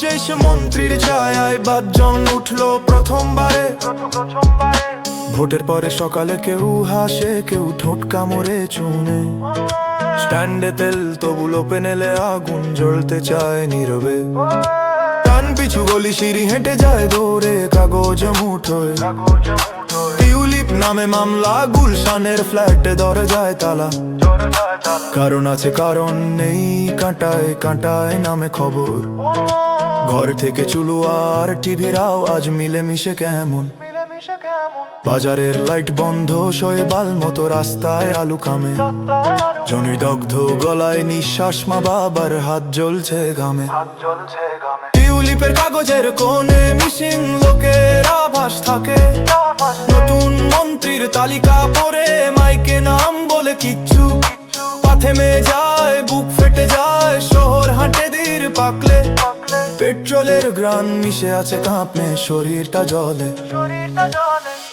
যে সে মন্ত্রীর ছায়ায় বাদজন উঠলো প্রথমবারে। ভোটের পরে সকালে কেউ হাসে, কেউ ঠোঁট কামড়ে চুনে। স্ট্যান্ডে তেল তবুলো পেনেলে আগুন জ্বলতে চায় নীরবে। টান পিছু গলি সিঁড়ি হেঁটে যায় দৌড়ে, কাগজ মুঠোয়। টিউলিপ নামে মামলা, গুলশানের ফ্ল্যাটে দরজায় তালা। কারণ আছে কারণ নেই, কাঁটায় কাঁটায় নামে খবর। ঘর থেকে চুলুয়ার টিভির আওয়াজ মিলেমিশে কেমন। বাজারের লাইট বন্ধ, শৈবাল মতো রাস্তায় আলু কামে। জনি দগ্ধ গলায় নিঃশ্বাস, মা বাবার হাত জ্বলছে ঘামে। টিউলিপের কাগজের কোণে মিসিং লোকের আভাস থাকে। নতুন মন্ত্রীর তালিকা পড়ে মাইকে নাম বলে কিচ্ছু। পা থেমে যায়, বুক ফেটে যায়, শহর হাঁটে ধীর পাকলে। পেট্রোলের গ্রান মিশে আছে কাঁপে, শরীরটা জ্বলে।